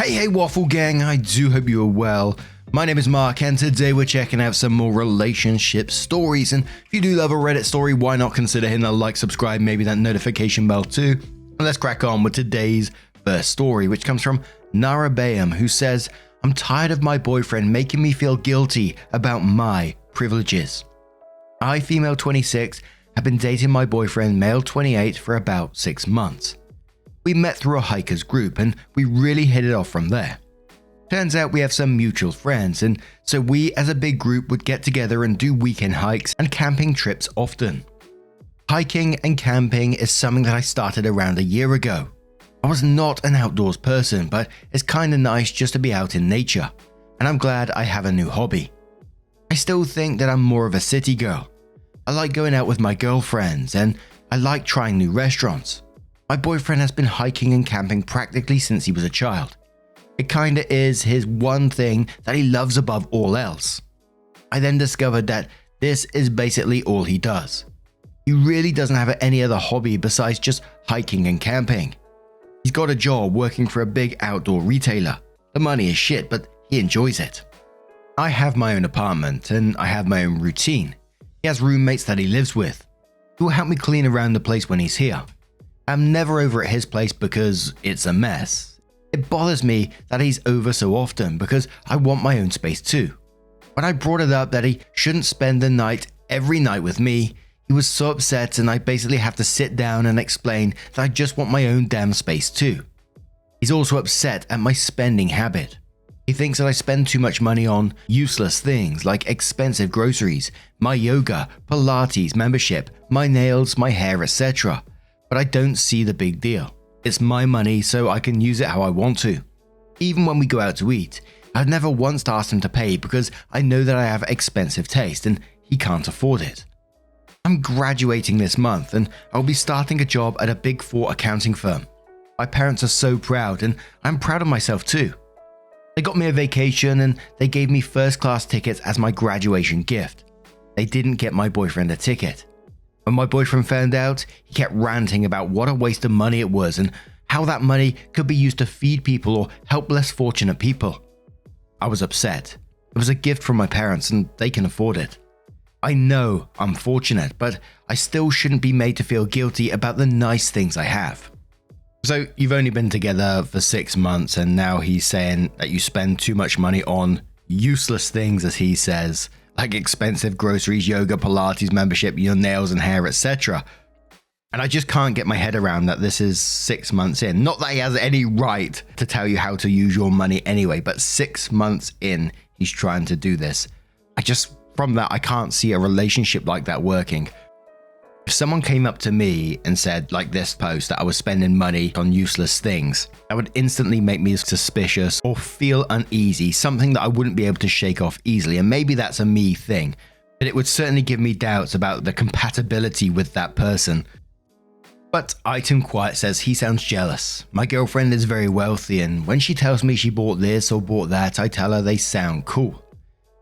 Hey Waffle Gang, I do hope you are well. My name is Mark and today we're checking out some more relationship stories, and if you do love a Reddit story, why not consider hitting that like, subscribe, maybe that notification bell too. And let's crack on with today's first story, which comes from Nara Bayham, who says, I'm tired of my boyfriend making me feel guilty about my privileges. I, female 26, have been dating my boyfriend, male 28, for about 6 months. We met through a hikers group and we really hit it off from there. Turns out we have some mutual friends, and so we as a big group would get together and do weekend hikes and camping trips often. Hiking and camping is something that I started around a year ago. I was not an outdoors person, but it's kinda nice just to be out in nature, and I'm glad I have a new hobby. I still think that I'm more of a city girl. I like going out with my girlfriends, and I like trying new restaurants. My boyfriend has been hiking and camping practically since he was a child. It kinda is his one thing that he loves above all else. I then discovered that this is basically all he does. He really doesn't have any other hobby besides just hiking and camping. He's got a job working for a big outdoor retailer. The money is shit, but he enjoys it. I have my own apartment and I have my own routine. He has roommates that he lives with, who will help me clean around the place when he's here. I'm never over at his place because it's a mess. It bothers me that he's over so often because I want my own space too. When I brought it up that he shouldn't spend the night every night with me, he was so upset, and I basically have to sit down and explain that I just want my own damn space too. He's also upset at my spending habit. He thinks that I spend too much money on useless things like expensive groceries, my yoga, Pilates membership, my nails, my hair, etc. But I don't see the big deal. It's my money, so I can use it how I want to. Even when we go out to eat, I've never once asked him to pay because I know that I have expensive taste and he can't afford it. I'm graduating this month and I'll be starting a job at a Big Four accounting firm. My parents are so proud, and I'm proud of myself too. They got me a vacation and they gave me first class tickets as my graduation gift. They didn't get my boyfriend a ticket. When my boyfriend found out, he kept ranting about what a waste of money it was and how that money could be used to feed people or help less fortunate people. I was upset. It was a gift from my parents and they can afford it. I know I'm fortunate, but I still shouldn't be made to feel guilty about the nice things I have. So you've only been together for 6 months and now he's saying that you spend too much money on useless things, as he says, like expensive groceries, yoga, Pilates membership, your nails and hair, etc. And I just can't get my head around that this is 6 months in. Not that he has any right to tell you how to use your money anyway, but 6 months in, he's trying to do this. From that, I can't see a relationship like that working. If someone came up to me and said, like this post, that I was spending money on useless things, that would instantly make me suspicious or feel uneasy, something that I wouldn't be able to shake off easily. And maybe that's a me thing, but it would certainly give me doubts about the compatibility with that person. But Item Quiet says he sounds jealous. My girlfriend is very wealthy, and when she tells me she bought this or bought that, I tell her they sound cool.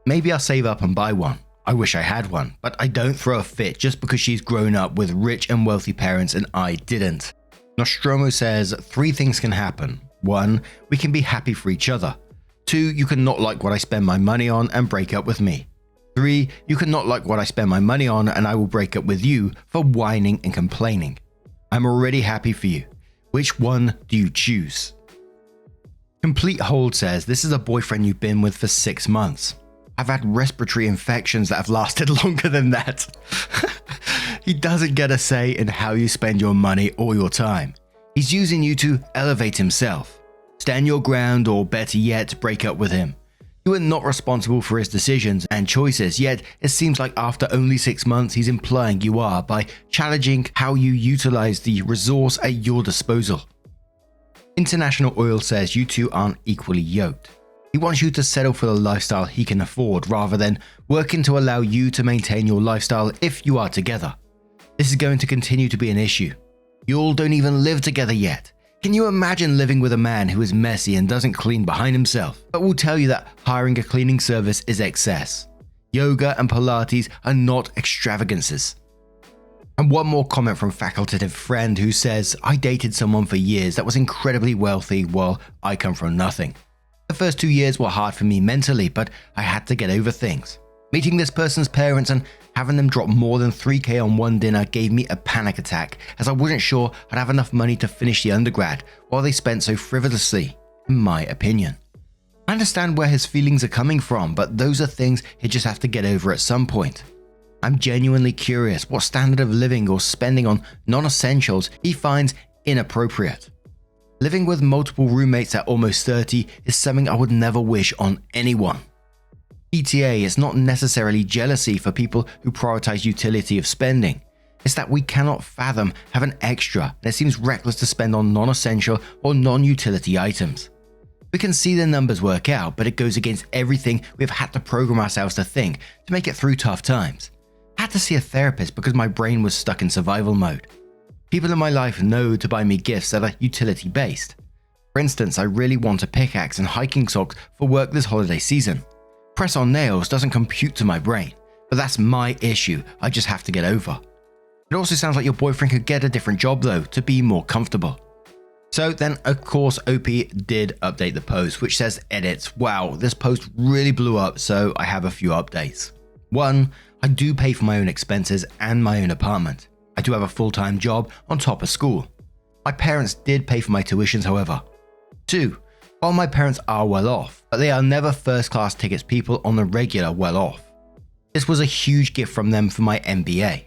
Maybe I'll save up and buy one. I wish I had one, but I don't throw a fit just because she's grown up with rich and wealthy parents and I didn't. Nostromo says 3 things can happen. 1, we can be happy for each other. 2, you can not like what I spend my money on and break up with me. 3, you can not like what I spend my money on and I will break up with you for whining and complaining. I'm already happy for you. Which one do you choose? Complete Hold says this is a boyfriend you've been with for 6 months. I've had respiratory infections that have lasted longer than that. He doesn't get a say in how you spend your money or your time. He's using you to elevate himself. Stand your ground, or better yet, break up with him. You are not responsible for his decisions and choices, yet it seems like after only 6 months he's implying you are by challenging how you utilize the resource at your disposal. International Oil says you two aren't equally yoked. He wants you to settle for the lifestyle he can afford rather than working to allow you to maintain your lifestyle if you are together. This is going to continue to be an issue. You all don't even live together yet. Can you imagine living with a man who is messy and doesn't clean behind himself, but will tell you that hiring a cleaning service is excess? Yoga and Pilates are not extravagances. And one more comment from facultative friend who says, I dated someone for years that was incredibly wealthy while I come from nothing. The first 2 years were hard for me mentally, but I had to get over things. Meeting this person's parents and having them drop more than $3,000 on one dinner gave me a panic attack, as I wasn't sure I'd have enough money to finish the undergrad while they spent so frivolously, in my opinion. I understand where his feelings are coming from, but those are things he'd just have to get over at some point. I'm genuinely curious what standard of living or spending on non-essentials he finds inappropriate. Living with multiple roommates at almost 30 is something I would never wish on anyone. PTA is not necessarily jealousy for people who prioritize utility of spending. It's that we cannot fathom having extra, and it seems reckless to spend on non-essential or non-utility items. We can see the numbers work out, but it goes against everything we've had to program ourselves to think to make it through tough times. I had to see a therapist because my brain was stuck in survival mode. People in my life know to buy me gifts that are utility based. For instance, I really want a pickaxe and hiking socks for work this holiday season. Press on nails doesn't compute to my brain, but that's my issue I just have to get over. It also sounds like your boyfriend could get a different job though to be more comfortable. So then of course OP did update the post, which says edits. Wow, this post really blew up, so I have a few updates. 1. I do pay for my own expenses and my own apartment. I do have a full-time job on top of school. My parents did pay for my tuitions, however. 2. While my parents are well off, but they are never first-class tickets people on the regular well off. This was a huge gift from them for my MBA.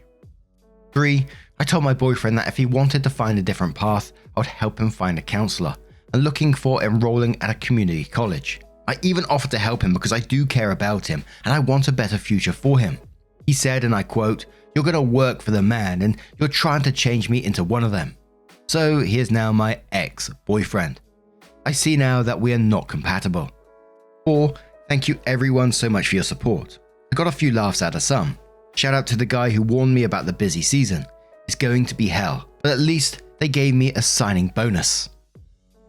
3. I told my boyfriend that if he wanted to find a different path, I would help him find a counselor, and looking for enrolling at a community college. I even offered to help him because I do care about him and I want a better future for him. He said, and I quote, "You're going to work for the man and you're trying to change me into one of them." So he is now my ex-boyfriend. I see now that we are not compatible. 4. Thank you everyone so much for your support. I got a few laughs out of some. Shout out to the guy who warned me about the busy season. It's going to be hell, but at least they gave me a signing bonus.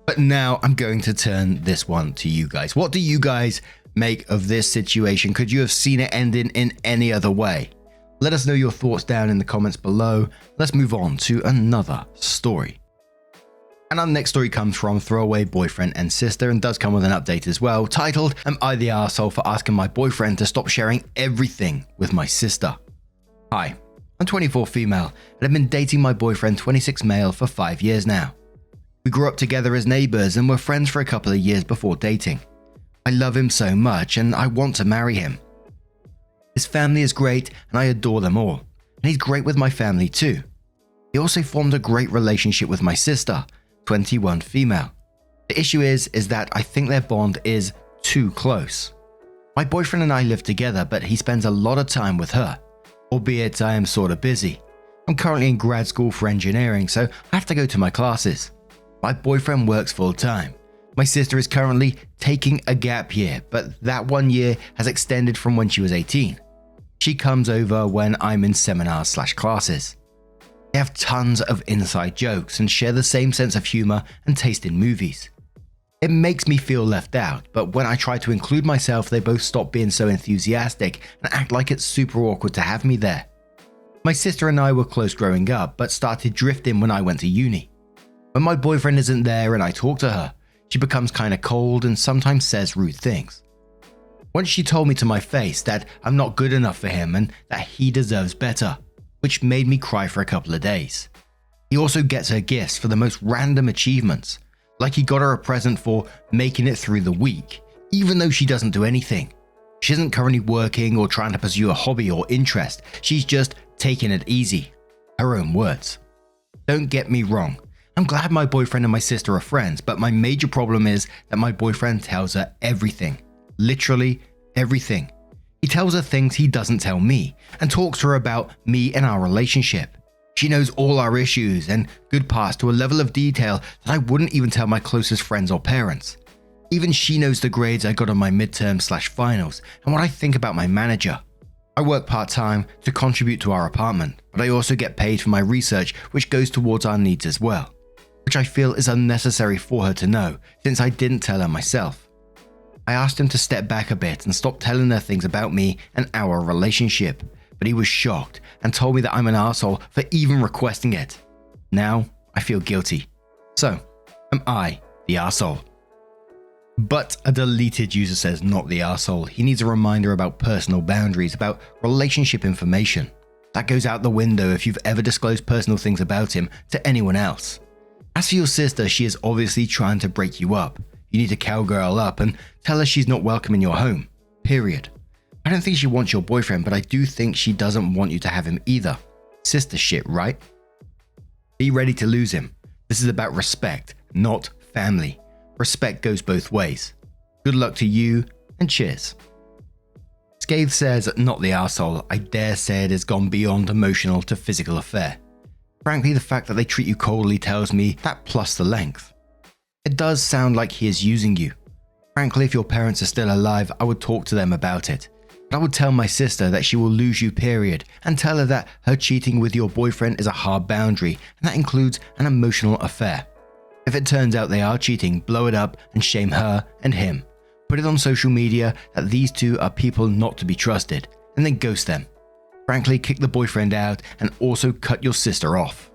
But now I'm going to turn this one to you guys. What do you guys make of this situation? Could you have seen it ending in any other way? Let us know your thoughts down in the comments below. Let's move on to another story. And our next story comes from Throwaway Boyfriend and Sister and does come with an update as well, titled, "Am I the arsehole for asking my boyfriend to stop sharing everything with my sister?" Hi, I'm 24 female and I've been dating my boyfriend 26 male for 5 years now. We grew up together as neighbors and were friends for a couple of years before dating. I love him so much and I want to marry him. His family is great and I adore them all, and he's great with my family too. He also formed a great relationship with my sister, 21 female. The issue is that I think their bond is too close. My boyfriend and I live together, but he spends a lot of time with her, albeit I am sort of busy. I'm currently in grad school for engineering, so I have to go to my classes. My boyfriend works full time. My sister is currently taking a gap year, but that 1 year has extended from when she was 18. She comes over when I'm in seminars/classes. They have tons of inside jokes and share the same sense of humor and taste in movies. It makes me feel left out, but when I try to include myself, they both stop being so enthusiastic and act like it's super awkward to have me there. My sister and I were close growing up, but started drifting when I went to uni. When my boyfriend isn't there and I talk to her, she becomes kinda cold and sometimes says rude things. Once she told me to my face that I'm not good enough for him and that he deserves better, which made me cry for a couple of days. He also gets her gifts for the most random achievements, like he got her a present for making it through the week, even though she doesn't do anything. She isn't currently working or trying to pursue a hobby or interest, she's just taking it easy. Her own words. Don't get me wrong, I'm glad my boyfriend and my sister are friends, but my major problem is that my boyfriend tells her everything. Literally everything. He tells her things he doesn't tell me, and talks to her about me and our relationship. She knows all our issues and good parts to a level of detail that I wouldn't even tell my closest friends or parents. Even she knows the grades I got on my midterm/finals and what I think about my manager. I work part-time to contribute to our apartment, but I also get paid for my research, which goes towards our needs as well, which I feel is unnecessary for her to know since I didn't tell her myself. I asked him to step back a bit and stop telling her things about me and our relationship, but he was shocked and told me that I'm an arsehole for even requesting it. Now, I feel guilty. So, am I the arsehole? But a deleted user says not the arsehole. He needs a reminder about personal boundaries, about relationship information. That goes out the window if you've ever disclosed personal things about him to anyone else. As for your sister, she is obviously trying to break you up. You need to cowgirl up and tell her she's not welcome in your home. Period. I don't think she wants your boyfriend, but I do think she doesn't want you to have him either. Sister shit, right? Be ready to lose him. This is about respect, not family. Respect goes both ways. Good luck to you, and cheers. Scathe says, not the arsehole. I dare say it has gone beyond emotional to physical affair. Frankly, the fact that they treat you coldly tells me that plus the length. It does sound like he is using you. Frankly, if your parents are still alive, I would talk to them about it. But I would tell my sister that she will lose you, period, and tell her that her cheating with your boyfriend is a hard boundary, and that includes an emotional affair. If it turns out they are cheating, blow it up and shame her and him. Put it on social media that these two are people not to be trusted, and then ghost them. Frankly, kick the boyfriend out and also cut your sister off.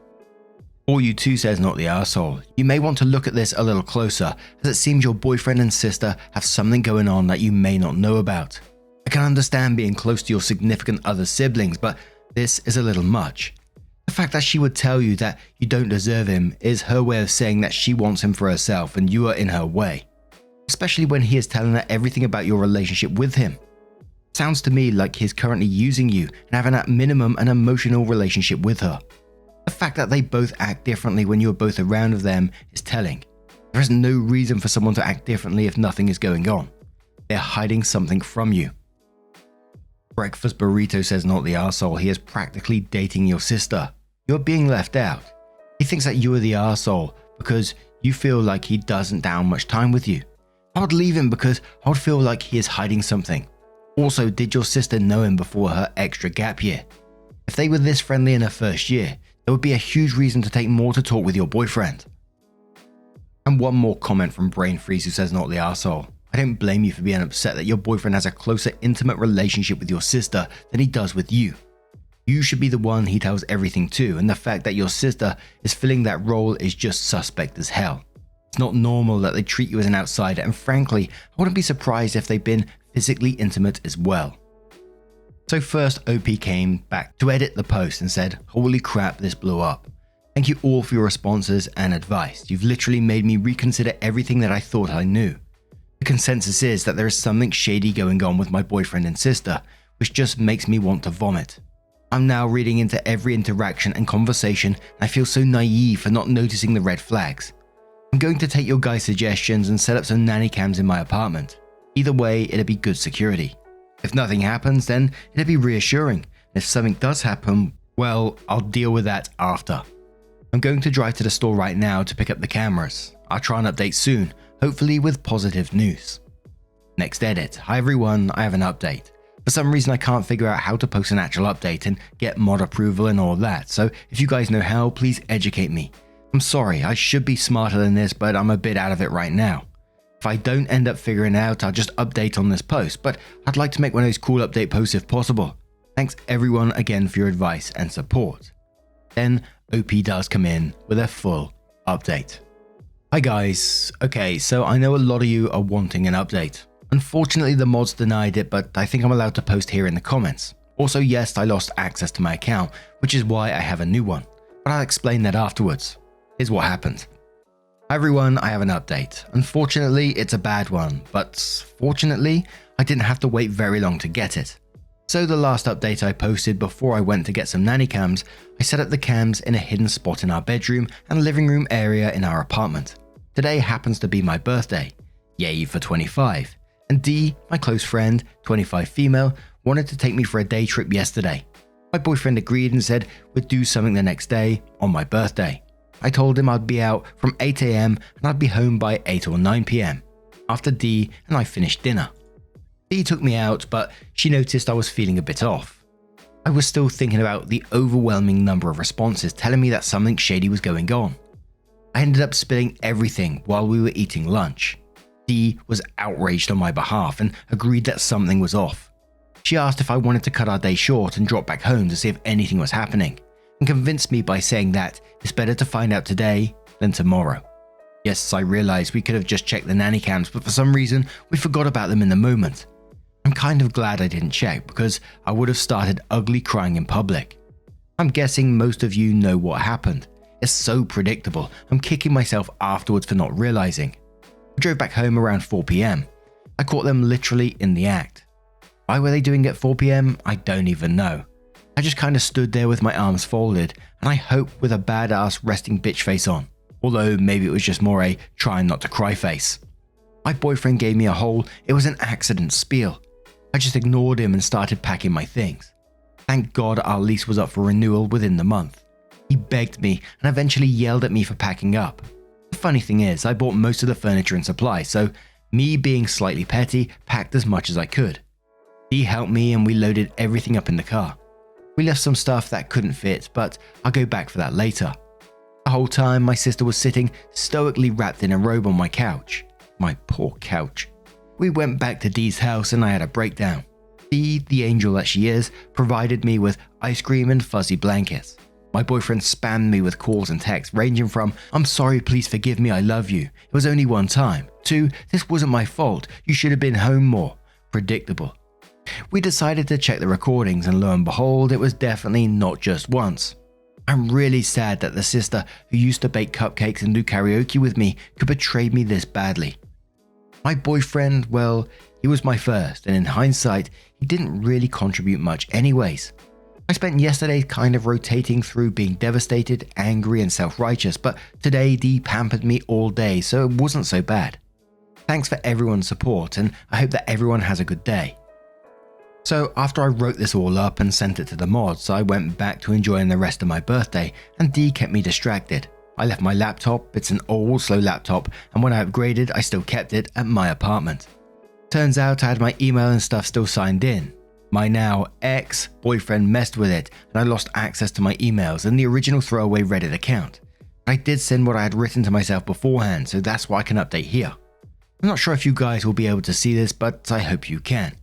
Or you too says not the arsehole. You may want to look at this a little closer, as it seems your boyfriend and sister have something going on that you may not know about. I can understand being close to your significant other's siblings, but this is a little much. The fact that she would tell you that you don't deserve him is her way of saying that she wants him for herself and you are in her way. Especially when he is telling her everything about your relationship with him. Sounds to me like he's currently using you and having at minimum an emotional relationship with her. The fact that they both act differently when you're both around of them is telling. There is no reason for someone to act differently if nothing is going on. They're hiding something from you. Breakfast Burrito says not the arsehole. He is practically dating your sister. You're being left out. He thinks that you are the arsehole because you feel like he doesn't down much time with you. I would leave him because I would feel like he is hiding something. Also, did your sister know him before her extra gap year? If they were this friendly in her first year, there would be a huge reason to take more to talk with your boyfriend. And one more comment from Brain Freeze who says not the arsehole. I don't blame you for being upset that your boyfriend has a closer, intimate relationship with your sister than he does with you. You should be the one he tells everything to, and the fact that your sister is filling that role is just suspect as hell. It's not normal that they treat you as an outsider, and frankly, I wouldn't be surprised if they've been physically intimate as well. So first, OP came back to edit the post and said, holy crap, this blew up. Thank you all for your responses and advice. You've literally made me reconsider everything that I thought I knew. The consensus is that there is something shady going on with my boyfriend and sister, which just makes me want to vomit. I'm now reading into every interaction and conversation, and I feel so naive for not noticing the red flags. I'm going to take your guys' suggestions and set up some nanny cams in my apartment. Either way, it'll be good security. If nothing happens, then it'll be reassuring. And if something does happen, well, I'll deal with that after. I'm going to drive to the store right now to pick up the cameras. I'll try and update soon, hopefully with positive news. Next edit. Hi everyone, I have an update. For some reason I can't figure out how to post an actual update and get mod approval and all that, so if you guys know how, please educate me. I'm sorry, I should be smarter than this, but I'm a bit out of it right now. If I don't end up figuring it out, I'll just update on this post, but I'd like to make one of those cool update posts if possible. Thanks everyone again for your advice and support. Then OP does come in with a full update. Hi guys, okay, so I know a lot of you are wanting an update. Unfortunately the mods denied it, but I think I'm allowed to post here in the comments. Also yes, I lost access to my account, which is why I have a new one, but I'll explain that afterwards. Here's what happened. Hi everyone, I have an update. Unfortunately, it's a bad one, but fortunately, I didn't have to wait very long to get it. So the last update I posted before I went to get some nanny cams, I set up the cams in a hidden spot in our bedroom and living room area in our apartment. Today happens to be my birthday. Yay for 25. And D, my close friend, 25 female, wanted to take me for a day trip yesterday. My boyfriend agreed and said we'd do something the next day on my birthday. I told him I'd be out from 8 AM and I'd be home by 8 or 9 PM. After D and I finished dinner. D took me out, but she noticed I was feeling a bit off. I was still thinking about the overwhelming number of responses telling me that something shady was going on. I ended up spilling everything while we were eating lunch. D was outraged on my behalf and agreed that something was off. She asked if I wanted to cut our day short and drop back home to see if anything was happening, and convinced me by saying that it's better to find out today than tomorrow. Yes, I realised we could have just checked the nanny cams, but for some reason we forgot about them in the moment. I'm kind of glad I didn't check because I would have started ugly crying in public. I'm guessing most of you know what happened. It's so predictable, I'm kicking myself afterwards for not realising. We drove back home around 4 PM. I caught them literally in the act. Why were they doing it at 4 PM? I don't even know. I just kind of stood there with my arms folded, and I hope with a badass resting bitch face on. Although maybe it was just more a trying not to cry face. My boyfriend gave me a whole "it was an accident" spiel. I just ignored him and started packing my things. Thank God our lease was up for renewal within the month. He begged me and eventually yelled at me for packing up. The funny thing is, I bought most of the furniture and supplies, so me being slightly petty, packed as much as I could. He helped me and we loaded everything up in the car. We left some stuff that couldn't fit, but I'll go back for that later. The whole time my sister was sitting stoically wrapped in a robe on my couch. My poor couch. We went back to Dee's house and I had a breakdown. Dee, the angel that she is, provided me with ice cream and fuzzy blankets. My boyfriend spammed me with calls and texts ranging from "I'm sorry, please forgive me, I love you, it was only one time," to "this wasn't my fault, you should have been home more." Predictable. We decided to check the recordings and lo and behold, it was definitely not just once. I'm really sad that the sister who used to bake cupcakes and do karaoke with me could betray me this badly. My boyfriend, well, he was my first, and in hindsight, he didn't really contribute much anyways. I spent yesterday kind of rotating through being devastated, angry, and self-righteous, but today Dee pampered me all day, so it wasn't so bad. Thanks for everyone's support, and I hope that everyone has a good day. So after I wrote this all up and sent it to the mods, I went back to enjoying the rest of my birthday, and Dee kept me distracted. I left my laptop, it's an old slow laptop, and when I upgraded I still kept it at my apartment. Turns out I had my email and stuff still signed in. My now ex-boyfriend messed with it and I lost access to my emails and the original throwaway Reddit account. I did send what I had written to myself beforehand, so that's why I can update here. I'm not sure if you guys will be able to see this, but I hope you can.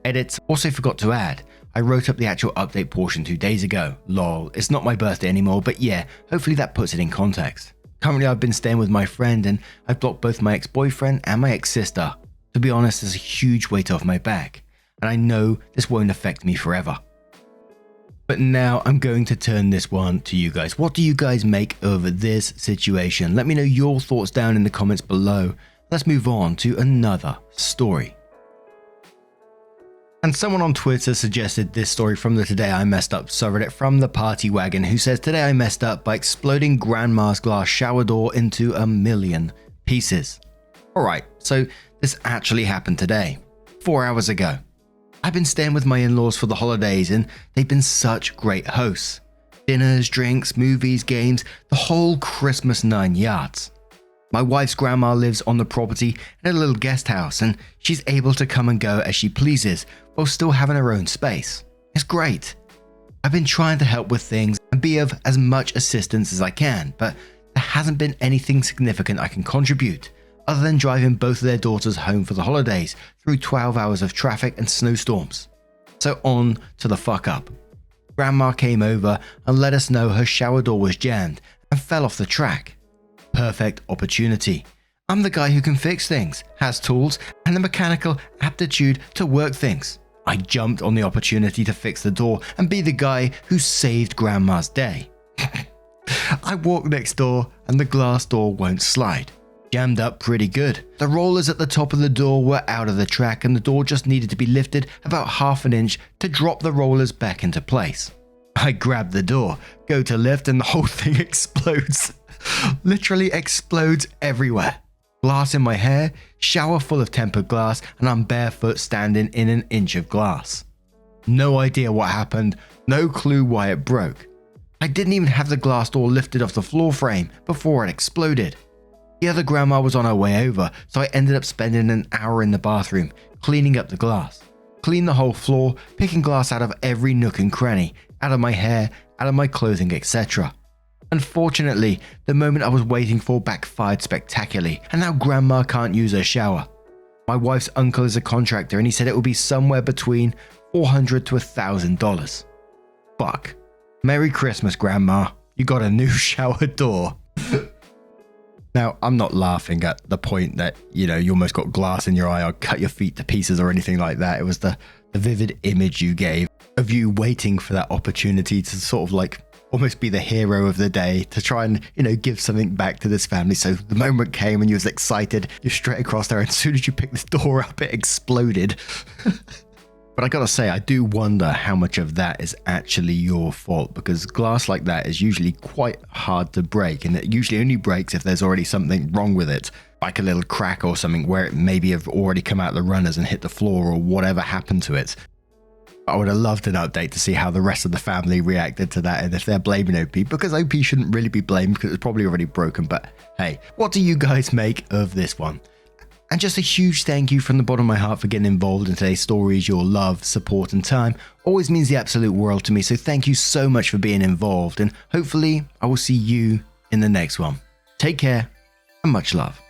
Edits, also forgot to add, I wrote up the actual update portion 2 days ago. Lol, it's not my birthday anymore, but yeah, hopefully that puts it in context. Currently I've been staying with my friend and I've blocked both my ex-boyfriend and my ex-sister. To be honest, there's a huge weight off my back, and I know this won't affect me forever. But now I'm going to turn this one to you guys. What do you guys make of this situation? Let me know your thoughts down in the comments below. Let's move on to another story. And someone on Twitter suggested this story from the Today I Messed Up subreddit from the Party Wagon, who says, "Today I messed up by exploding grandma's glass shower door into a million pieces." Alright, so this actually happened today, 4 hours ago. I've been staying with my in-laws for the holidays and they've been such great hosts. Dinners, drinks, movies, games, the whole Christmas 9 yards. My wife's grandma lives on the property in a little guest house and she's able to come and go as she pleases while still having her own space. It's great. I've been trying to help with things and be of as much assistance as I can, but there hasn't been anything significant I can contribute other than driving both of their daughters home for the holidays through 12 hours of traffic and snowstorms. So on to the fuck up. Grandma came over and let us know her shower door was jammed and fell off the track. Perfect opportunity. I'm the guy who can fix things, has tools, and the mechanical aptitude to work things. I jumped on the opportunity to fix the door and be the guy who saved Grandma's day. I walk next door and the glass door won't slide. Jammed up pretty good. The rollers at the top of the door were out of the track and the door just needed to be lifted about half an inch to drop the rollers back into place. I grab the door, go to lift, and the whole thing explodes. Literally explodes everywhere. Glass in my hair, shower full of tempered glass, and I'm barefoot standing in an inch of glass. No idea what happened, no clue why it broke. I didn't even have the glass door lifted off the floor frame before it exploded. The other grandma was on her way over, so I ended up spending an hour in the bathroom, cleaning up the glass. Cleaned the whole floor, picking glass out of every nook and cranny, out of my hair, out of my clothing, etc. Unfortunately, the moment I was waiting for backfired spectacularly, and now Grandma can't use her shower. My wife's uncle is a contractor and he said it will be somewhere between $400 to $1,000. Fuck. Merry Christmas, Grandma. You got a new shower door. Now, I'm not laughing at the point that, you almost got glass in your eye or cut your feet to pieces or anything like that. It was the vivid image you gave of you waiting for that opportunity to sort of like almost be the hero of the day to try and, give something back to this family. So the moment came and you was excited, you're straight across there. And as soon as you picked this door up, it exploded. But I gotta say, I do wonder how much of that is actually your fault, because glass like that is usually quite hard to break, and it usually only breaks if there's already something wrong with it, like a little crack or something where it maybe have already come out the runners and hit the floor or whatever happened to it. I would have loved an update to see how the rest of the family reacted to that and if they're blaming OP, because OP shouldn't really be blamed because it's probably already broken. But hey, what do you guys make of this one? And just a huge thank you from the bottom of my heart for getting involved in today's stories. Your love, support and time always means the absolute world to me. So thank you so much for being involved, and hopefully I will see you in the next one. Take care and much love.